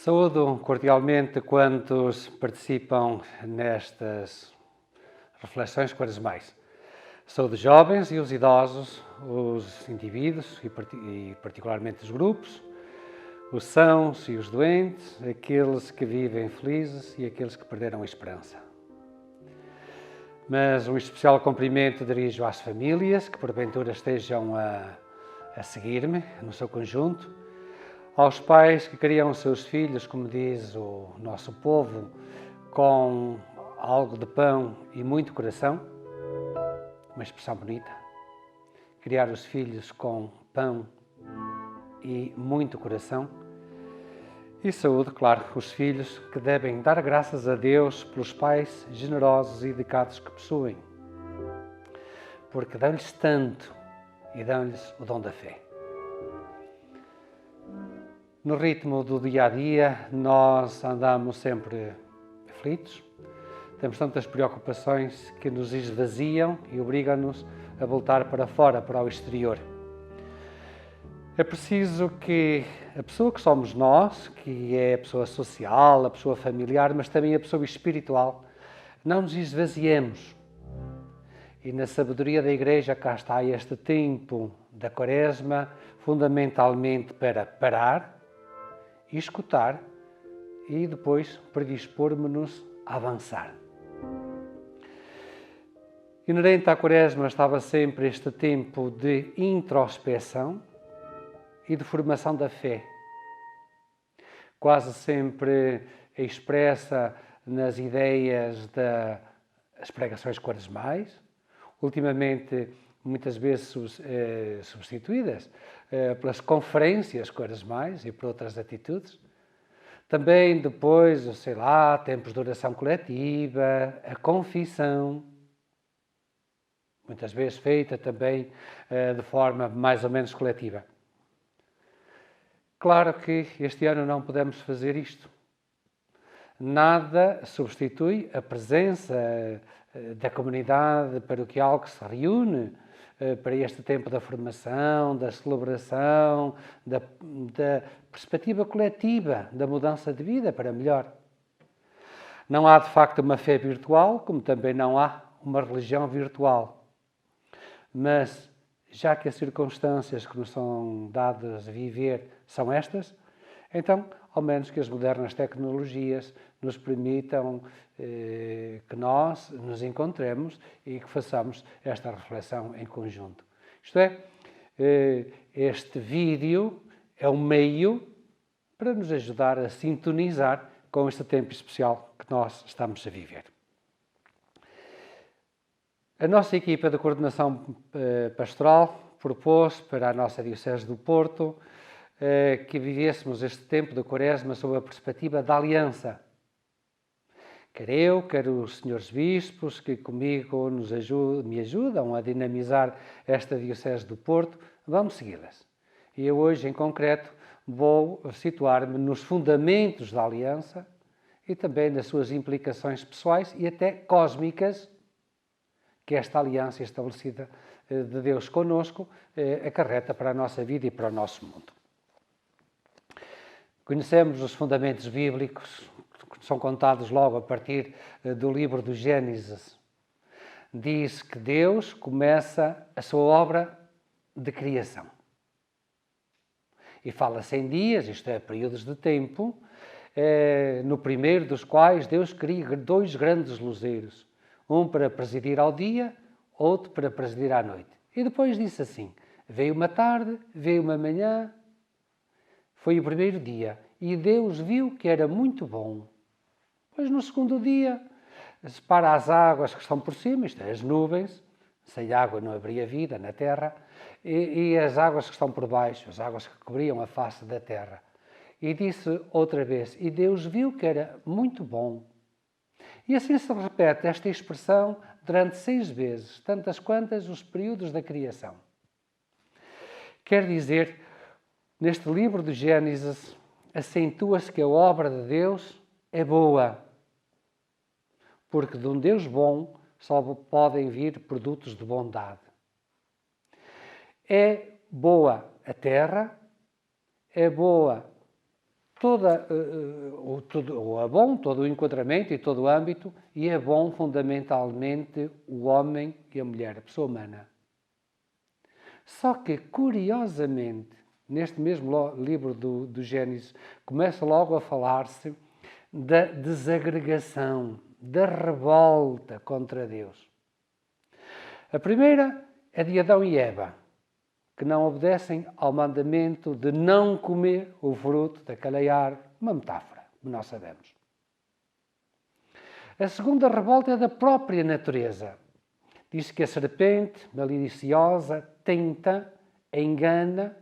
Saúdo cordialmente quantos participam nestas reflexões quaresmais. Saúdo jovens e os idosos, os indivíduos e particularmente os grupos, os sãos e os doentes, aqueles que vivem felizes e aqueles que perderam a esperança. Mas um especial cumprimento dirijo às famílias que porventura estejam a seguir-me no seu conjunto, aos pais que criam os seus filhos, como diz o nosso povo, com algo de pão e muito coração, uma expressão bonita, criar os filhos com pão e muito coração. E saúde, claro, os filhos que devem dar graças a Deus pelos pais generosos e dedicados que possuem, porque dão-lhes tanto e dão-lhes o dom da fé. No ritmo do dia-a-dia, nós andamos sempre aflitos, temos tantas preocupações que nos esvaziam e obrigam-nos a voltar para fora, para o exterior. É preciso que a pessoa que somos nós, que é a pessoa social, a pessoa familiar, mas também a pessoa espiritual, não nos esvaziemos. E na sabedoria da Igreja cá está este tempo da Quaresma, fundamentalmente para parar, escutar e depois predispor-nos a avançar. Inerente à Quaresma estava sempre este tempo de introspeção e de formação da fé, quase sempre expressa nas ideias das pregações quaresmais, ultimamente muitas vezes substituídas pelas conferências quaresmais e por outras atitudes. Também depois, tempos de oração coletiva, a confissão, muitas vezes feita também de forma mais ou menos coletiva. Claro que este ano não podemos fazer isto. Nada substitui a presença da comunidade paroquial que se reúne para este tempo da formação, da celebração, da perspectiva coletiva, da mudança de vida para melhor. Não há, de facto, uma fé virtual, como também não há uma religião virtual. Mas, já que as circunstâncias que nos são dadas a viver são estas, então, ao menos que as modernas tecnologias nos permitam que nós nos encontremos e que façamos esta reflexão em conjunto. Isto é, este vídeo é um meio para nos ajudar a sintonizar com este tempo especial que nós estamos a viver. A nossa equipa de coordenação pastoral propôs para a nossa Diocese do Porto que vivêssemos este tempo da Quaresma sob a perspectiva da aliança. Quer eu, quer os senhores bispos que comigo me ajudam a dinamizar esta Diocese do Porto, vamos segui-las. E eu hoje, em concreto, vou situar-me nos fundamentos da aliança e também nas suas implicações pessoais e até cósmicas que esta aliança estabelecida de Deus conosco acarreta para a nossa vida e para o nosso mundo. Conhecemos os fundamentos bíblicos, que são contados logo a partir do livro do Gênesis. Diz que Deus começa a sua obra de criação. E fala-se em dias, isto é, períodos de tempo, no primeiro dos quais Deus cria dois grandes luzeiros. Um para presidir ao dia, outro para presidir à noite. E depois disse assim, veio uma tarde, veio uma manhã. Foi o primeiro dia, e Deus viu que era muito bom. Pois no segundo dia, separa as águas que estão por cima, isto é, as nuvens, sem água não haveria vida na terra, e as águas que estão por baixo, as águas que cobriam a face da terra. E disse outra vez, e Deus viu que era muito bom. E assim se repete esta expressão durante 6 vezes, tantas quantas os períodos da criação. Quer dizer, neste livro de Gênesis, acentua-se que a obra de Deus é boa, porque de um Deus bom só podem vir produtos de bondade. É boa a terra, é boa o é bom, todo o enquadramento e todo o âmbito, e é bom fundamentalmente o homem e a mulher, a pessoa humana. Só que, curiosamente, neste mesmo livro do Gênesis, começa logo a falar-se da desagregação, da revolta contra Deus. A primeira é de Adão e Eva, que não obedecem ao mandamento de não comer o fruto daquela árvore, uma metáfora, como nós sabemos. A segunda revolta é da própria natureza. Diz que a serpente maliciosa tenta, engana.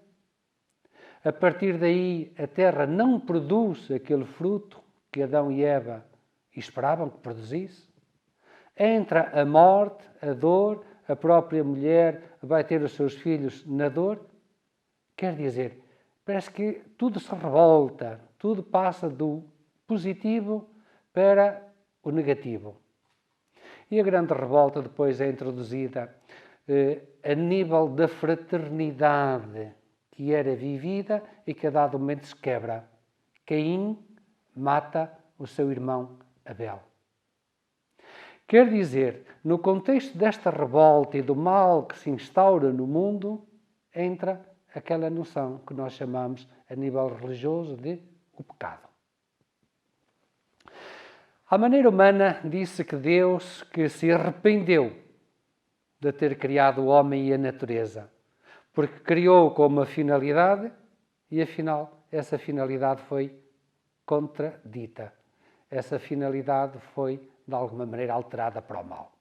A partir daí, a terra não produz aquele fruto que Adão e Eva esperavam que produzisse. Entra a morte, a dor, a própria mulher vai ter os seus filhos na dor. Quer dizer, parece que tudo se revolta, tudo passa do positivo para o negativo. E a grande revolta depois é introduzida a nível da fraternidade que era vivida e que a dado momento se quebra. Caim mata o seu irmão Abel. Quer dizer, no contexto desta revolta e do mal que se instaura no mundo, entra aquela noção que nós chamamos, a nível religioso, de o pecado. À maneira humana, disse que Deus que se arrependeu de ter criado o homem e a natureza, porque criou com uma finalidade e, afinal, essa finalidade foi contradita. Essa finalidade foi, de alguma maneira, alterada para o mal.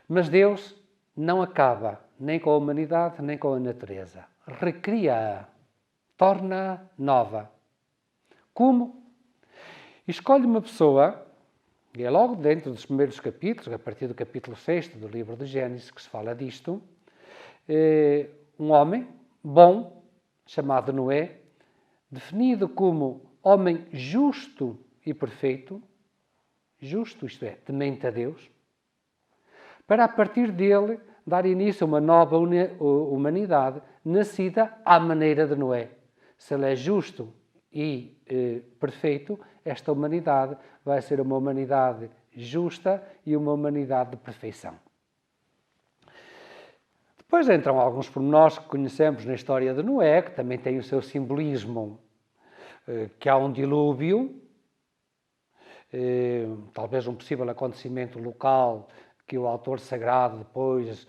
Mas Deus não acaba nem com a humanidade, nem com a natureza. Recria-a, torna-a nova. Como? Escolhe uma pessoa, e é logo dentro dos primeiros capítulos, a partir do capítulo 6 do livro de Gênesis, que se fala disto, um homem bom, chamado Noé, definido como homem justo e perfeito, justo, isto é, temente a Deus, para a partir dele dar início a uma nova humanidade nascida à maneira de Noé. Se ele é justo e perfeito, esta humanidade vai ser uma humanidade justa e uma humanidade de perfeição. Depois entram alguns pormenores que conhecemos na história de Noé, que também tem o seu simbolismo, que há um dilúvio, talvez um possível acontecimento local que o autor sagrado depois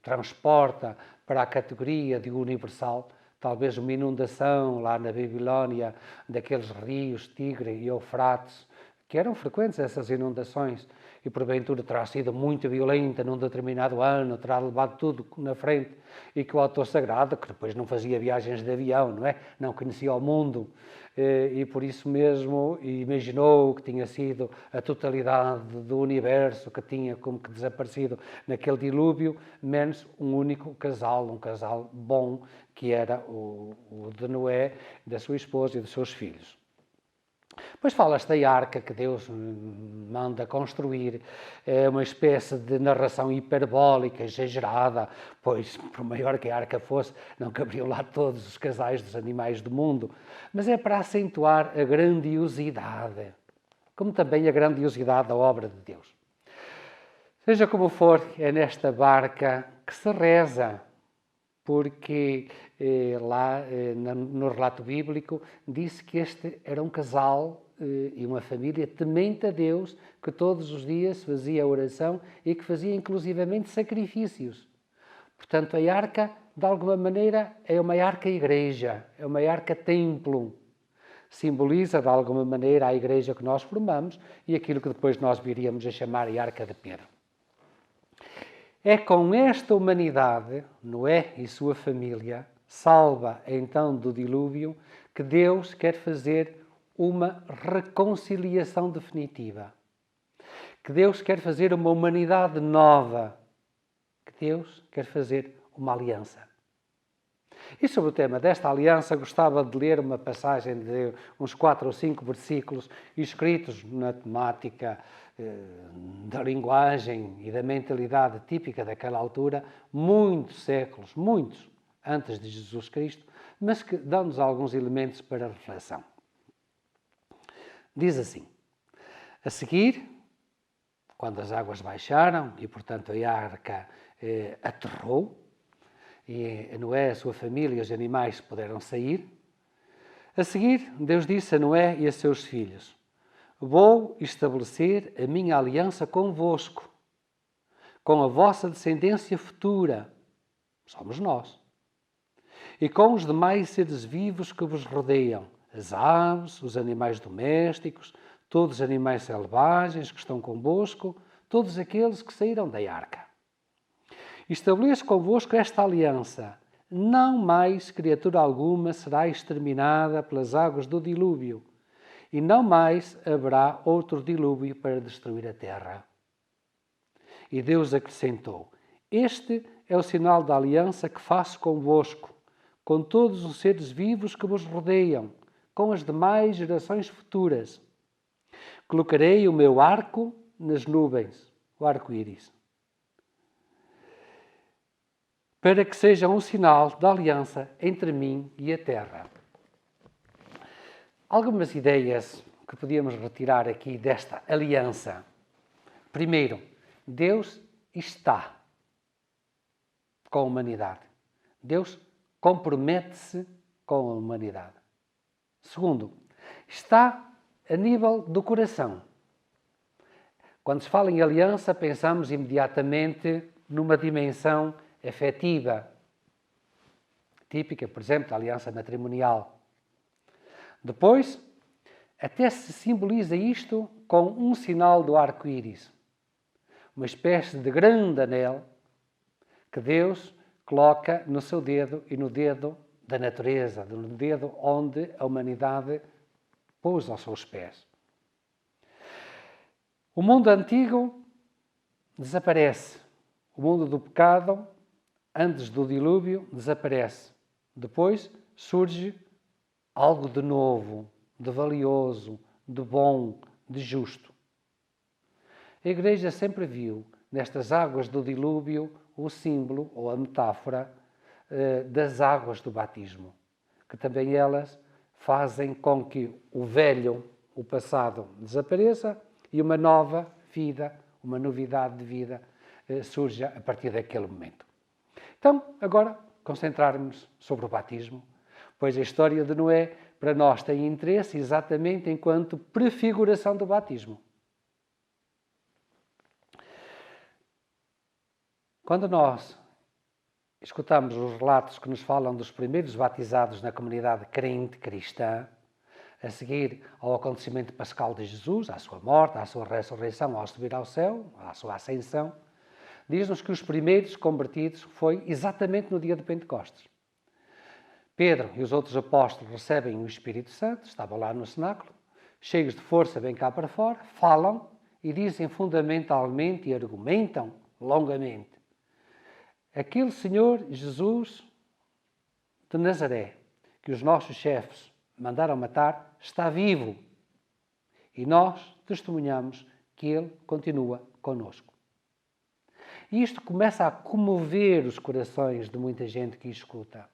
transporta para a categoria de universal, talvez uma inundação lá na Babilónia daqueles rios Tigre e Eufrates, que eram frequentes essas inundações, e porventura terá sido muito violenta num determinado ano, terá levado tudo na frente, e que o autor sagrado, que depois não fazia viagens de avião, não é? Não conhecia o mundo, e por isso mesmo imaginou que tinha sido a totalidade do universo que tinha como que desaparecido naquele dilúvio, menos um único casal, um casal bom, que era o de Noé, da sua esposa e dos seus filhos. Depois fala-se da arca que Deus manda construir, é uma espécie de narração hiperbólica, exagerada, pois, por maior que a arca fosse, não caberiam lá todos os casais dos animais do mundo, mas é para acentuar a grandiosidade, como também a grandiosidade da obra de Deus. Seja como for, é nesta barca que se reza, porque lá no relato bíblico disse que este era um casal e uma família temente a Deus, que todos os dias fazia oração e que fazia inclusivamente sacrifícios. Portanto, a arca, de alguma maneira, é uma arca-igreja, é uma arca-templo. Simboliza, de alguma maneira, a igreja que nós formamos e aquilo que depois nós viríamos a chamar a arca de Pedro. É com esta humanidade, Noé e sua família, salva então do dilúvio, que Deus quer fazer uma reconciliação definitiva. Que Deus quer fazer uma humanidade nova. Que Deus quer fazer uma aliança. E sobre o tema desta aliança, gostava de ler uma passagem de uns 4 ou 5 versículos escritos na temática da linguagem e da mentalidade típica daquela altura, muitos séculos, muitos, antes de Jesus Cristo, mas que dão-nos alguns elementos para reflexão. Diz assim: a seguir, quando as águas baixaram e, portanto, a arca aterrou, e Noé, a sua família e os animais puderam sair, a seguir, Deus disse a Noé e a seus filhos: vou estabelecer a minha aliança convosco, com a vossa descendência futura, somos nós, e com os demais seres vivos que vos rodeiam, as aves, os animais domésticos, todos os animais selvagens que estão convosco, todos aqueles que saíram da arca. Estabeleço convosco esta aliança: não mais criatura alguma será exterminada pelas águas do dilúvio, e não mais haverá outro dilúvio para destruir a terra. E Deus acrescentou: este é o sinal da aliança que faço convosco, com todos os seres vivos que vos rodeiam, com as demais gerações futuras. Colocarei o meu arco nas nuvens, o arco-íris, para que seja um sinal da aliança entre mim e a terra. Algumas ideias que podíamos retirar aqui desta aliança. Primeiro, Deus está com a humanidade. Deus compromete-se com a humanidade. Segundo, está a nível do coração. Quando se fala em aliança, pensamos imediatamente numa dimensão afetiva, típica, por exemplo, da aliança matrimonial. Depois, até se simboliza isto com um sinal do arco-íris, uma espécie de grande anel que Deus coloca no seu dedo e no dedo da natureza, no dedo onde a humanidade pôs aos seus pés. O mundo antigo desaparece. O mundo do pecado, antes do dilúvio, desaparece. Depois surge algo de novo, de valioso, de bom, de justo. A Igreja sempre viu nestas águas do dilúvio o símbolo ou a metáfora das águas do batismo, que também elas fazem com que o velho, o passado, desapareça e uma nova vida, uma novidade de vida surja a partir daquele momento. Então, agora, concentrarmos sobre o batismo, pois a história de Noé para nós tem interesse exatamente enquanto prefiguração do batismo. Quando nós escutamos os relatos que nos falam dos primeiros batizados na comunidade crente cristã, a seguir ao acontecimento pascal de Jesus, à sua morte, à sua ressurreição, ao subir ao céu, à sua ascensão, diz-nos que os primeiros convertidos foi exatamente no dia de Pentecostes. Pedro e os outros apóstolos recebem o Espírito Santo, estavam lá no cenáculo, cheios de força, vêm cá para fora, falam e dizem fundamentalmente e argumentam longamente: aquele Senhor Jesus de Nazaré, que os nossos chefes mandaram matar, está vivo. E nós testemunhamos que Ele continua conosco. E isto começa a comover os corações de muita gente que escuta.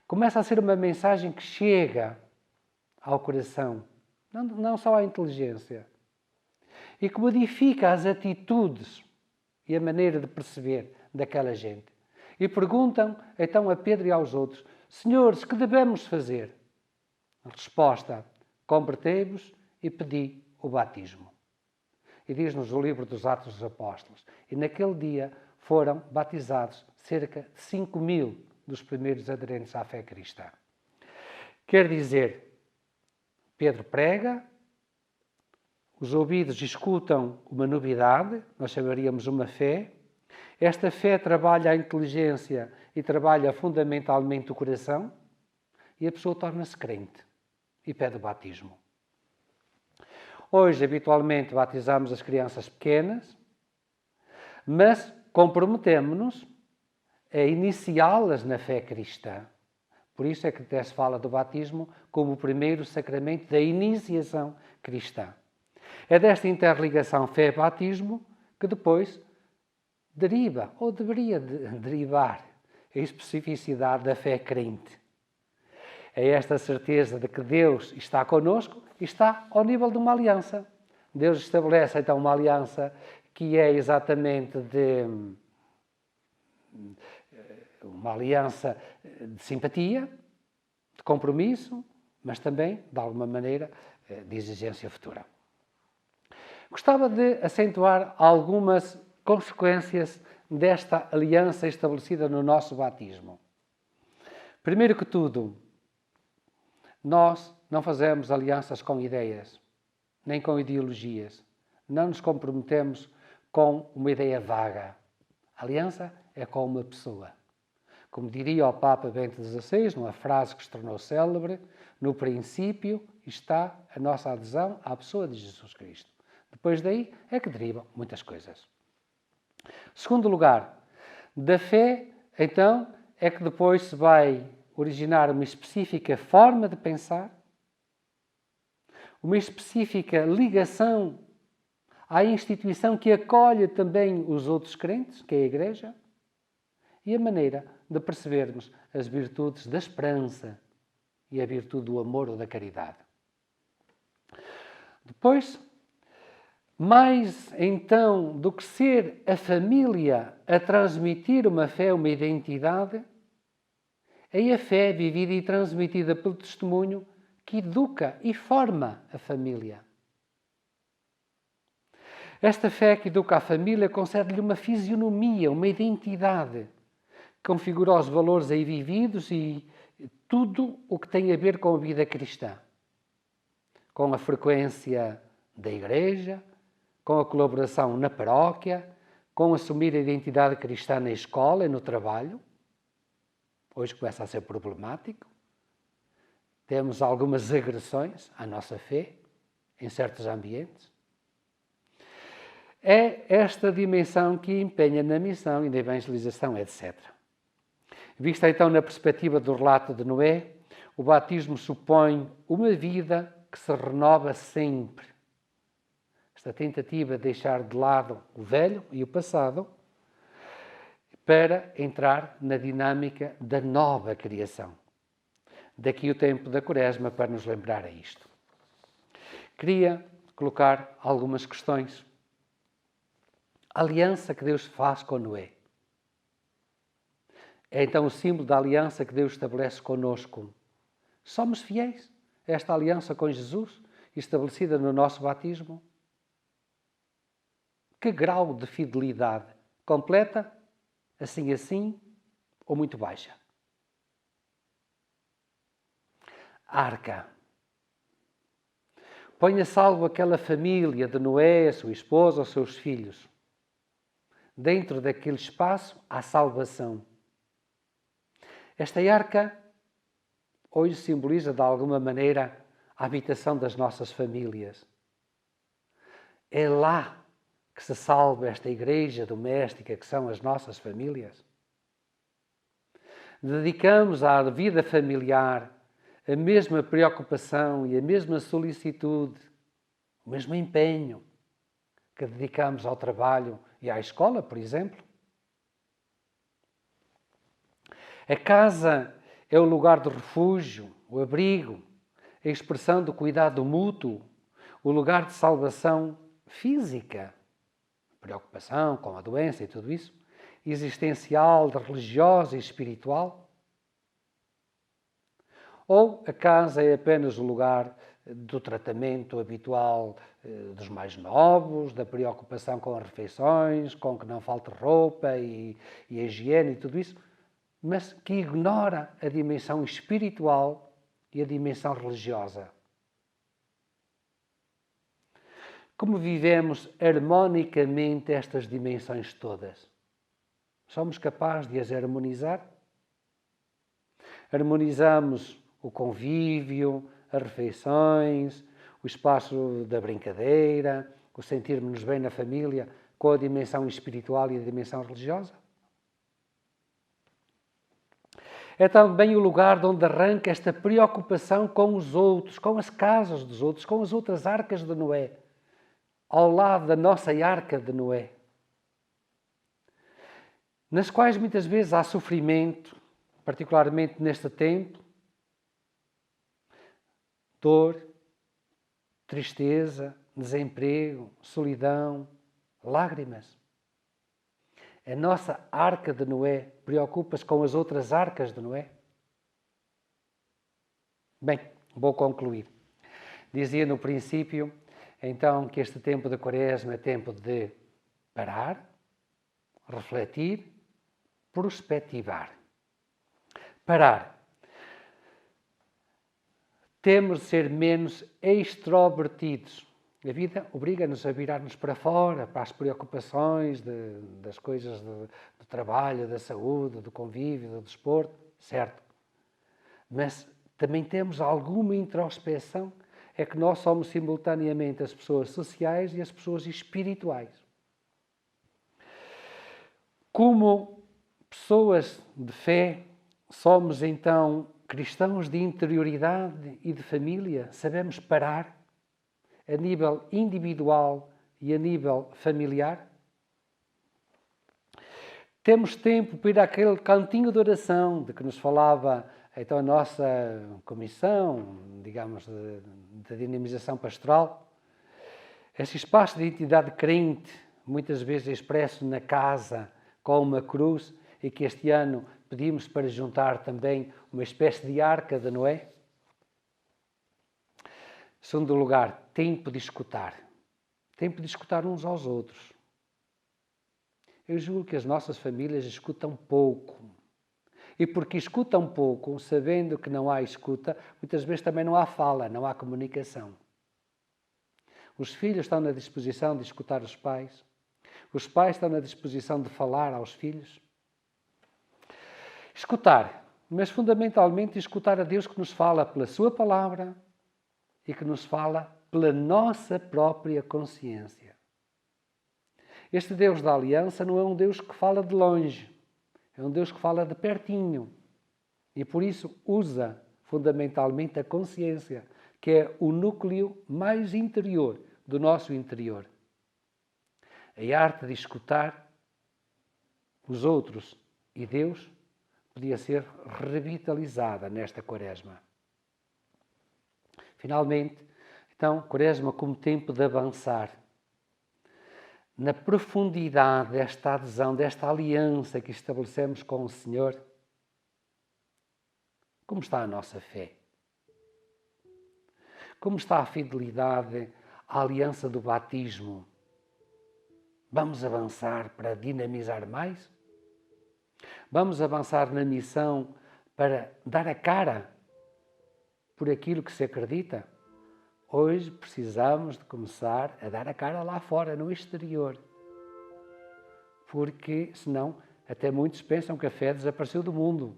Começa a ser uma mensagem que chega ao coração, não só à inteligência, e que modifica as atitudes e a maneira de perceber daquela gente. E perguntam então a Pedro e aos outros: senhores, que devemos fazer? A resposta: convertei-vos e pedi o batismo. E diz-nos o livro dos Atos dos Apóstolos: e naquele dia foram batizados cerca de 5.000 dos primeiros aderentes à fé cristã. Quer dizer, Pedro prega, os ouvidos escutam uma novidade, nós chamaríamos uma fé. Esta fé trabalha a inteligência e trabalha fundamentalmente o coração, e a pessoa torna-se crente e pede o batismo. Hoje, habitualmente, batizamos as crianças pequenas, mas comprometemos-nos a iniciá-las na fé cristã. Por isso é que até se fala do batismo como o primeiro sacramento da iniciação cristã. É desta interligação fé-batismo que depois deriva, ou deveria derivar, a especificidade da fé crente. É esta certeza de que Deus está conosco e está ao nível de uma aliança. Deus estabelece então uma aliança que é exatamente uma aliança de simpatia, de compromisso, mas também, de alguma maneira, de exigência futura. Gostava de acentuar algumas consequências desta aliança estabelecida no nosso batismo. Primeiro que tudo, nós não fazemos alianças com ideias, nem com ideologias. Não nos comprometemos com uma ideia vaga. A aliança é com uma pessoa. Como diria o Papa Bento XVI, numa frase que se tornou célebre, no princípio está a nossa adesão à pessoa de Jesus Cristo. Depois daí é que derivam muitas coisas. Segundo lugar, da fé, então, é que depois se vai originar uma específica forma de pensar, uma específica ligação à instituição que acolhe também os outros crentes, que é a Igreja, e a maneira de percebermos as virtudes da esperança e a virtude do amor ou da caridade. Depois, mais então do que ser a família a transmitir uma fé, uma identidade, é a fé vivida e transmitida pelo testemunho que educa e forma a família. Esta fé que educa a família concede-lhe uma fisionomia, uma identidade, configura os valores aí vividos e tudo o que tem a ver com a vida cristã. Com a frequência da igreja, com a colaboração na paróquia, com assumir a identidade cristã na escola e no trabalho. Hoje começa a ser problemático. Temos algumas agressões à nossa fé em certos ambientes. É esta dimensão que empenha na missão e na evangelização, etc. Vista então na perspectiva do relato de Noé, o batismo supõe uma vida que se renova sempre. Esta tentativa de deixar de lado o velho e o passado para entrar na dinâmica da nova criação. Daqui o tempo da Quaresma para nos lembrar a isto. Queria colocar algumas questões. A aliança que Deus faz com Noé é então o símbolo da aliança que Deus estabelece conosco. Somos fiéis a esta aliança com Jesus, estabelecida no nosso batismo? Que grau de fidelidade? Completa? Assim, ou muito baixa? Arca. Põe a salvo aquela família de Noé, a sua esposa, os seus filhos. Dentro daquele espaço há salvação. Esta arca hoje simboliza de alguma maneira a habitação das nossas famílias. É lá que se salva esta igreja doméstica que são as nossas famílias. Dedicamos à vida familiar a mesma preocupação e a mesma solicitude, o mesmo empenho que dedicamos ao trabalho e à escola, por exemplo. A casa é o lugar de refúgio, o abrigo, a expressão do cuidado mútuo, o lugar de salvação física, preocupação com a doença e tudo isso, existencial, religiosa e espiritual. Ou a casa é apenas o lugar do tratamento habitual dos mais novos, da preocupação com as refeições, com que não falte roupa e a higiene e tudo isso, mas que ignora a dimensão espiritual e a dimensão religiosa. Como vivemos harmonicamente estas dimensões todas? Somos capazes de as harmonizar? Harmonizamos o convívio, as refeições, o espaço da brincadeira, o sentirmos-nos bem na família, com a dimensão espiritual e a dimensão religiosa? É também o lugar de onde arranca esta preocupação com os outros, com as casas dos outros, com as outras arcas de Noé, ao lado da nossa arca de Noé, nas quais muitas vezes há sofrimento, particularmente neste tempo, dor, tristeza, desemprego, solidão, lágrimas. A nossa arca de Noé preocupa-se com as outras arcas de Noé? Bem, vou concluir. Dizia no princípio, então, que este tempo da Quaresma é tempo de parar, refletir, prospectivar. Parar. Temos de ser menos extrovertidos. A vida obriga-nos a virar-nos para fora, para as preocupações das coisas do trabalho, da saúde, do convívio, do desporto, certo. Mas também temos alguma introspeção, é que nós somos simultaneamente as pessoas sociais e as pessoas espirituais. Como pessoas de fé, somos então cristãos de interioridade e de família, sabemos parar a nível individual e a nível familiar. Temos tempo para ir àquele cantinho de oração de que nos falava então a nossa comissão, digamos, de dinamização pastoral. Esse espaço de identidade crente, muitas vezes expresso na casa com uma cruz, e que este ano pedimos para juntar também uma espécie de arca de Noé. Segundo lugar, tempo de escutar. Tempo de escutar uns aos outros. Eu julgo que as nossas famílias escutam pouco. E porque escutam pouco, sabendo que não há escuta, muitas vezes também não há fala, não há comunicação. Os filhos estão na disposição de escutar os pais. Os pais estão na disposição de falar aos filhos. Escutar, mas fundamentalmente escutar a Deus que nos fala pela sua palavra e que nos fala pela nossa própria consciência. Este Deus da aliança não é um Deus que fala de longe, é um Deus que fala de pertinho e por isso usa fundamentalmente a consciência, que é o núcleo mais interior do nosso interior. A arte de escutar os outros e Deus podia ser revitalizada nesta Quaresma. Finalmente, então, Quaresma como tempo de avançar na profundidade desta adesão, desta aliança que estabelecemos com o Senhor. Como está a nossa fé? Como está a fidelidade à aliança do batismo? Vamos avançar para dinamizar mais? Vamos avançar na missão para dar a cara por aquilo que se acredita? Hoje precisamos de começar a dar a cara lá fora, no exterior. Porque, senão, até muitos pensam que a fé desapareceu do mundo.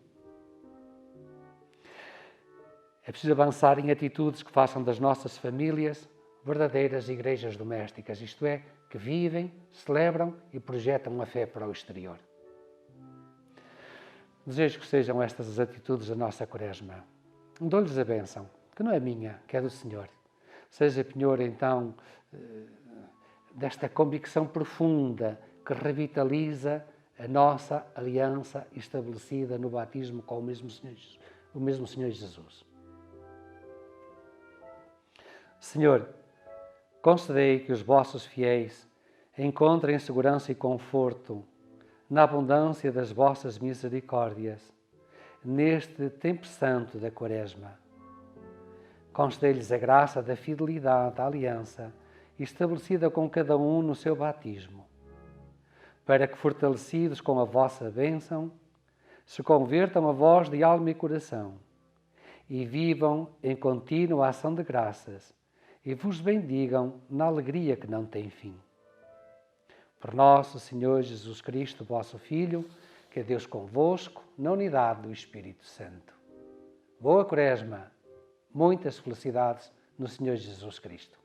É preciso avançar em atitudes que façam das nossas famílias verdadeiras igrejas domésticas, isto é, que vivem, celebram e projetam a fé para o exterior. Desejo que sejam estas as atitudes da nossa Quaresma. Dou-lhes a bênção, que não é minha, que é do Senhor. Seja penhor, então, desta convicção profunda que revitaliza a nossa aliança estabelecida no batismo com o mesmo Senhor Jesus. Senhor, concedei que os vossos fiéis encontrem segurança e conforto na abundância das vossas misericórdias, neste tempo santo da Quaresma. Concedei-lhes a graça da fidelidade à aliança estabelecida com cada um no seu batismo, para que, fortalecidos com a vossa bênção, se convertam a vós de alma e coração e vivam em contínua ação de graças e vos bendigam na alegria que não tem fim. Por nosso Senhor Jesus Cristo, vosso Filho, que é Deus convosco, na unidade do Espírito Santo. Boa Quaresma, muitas felicidades no Senhor Jesus Cristo.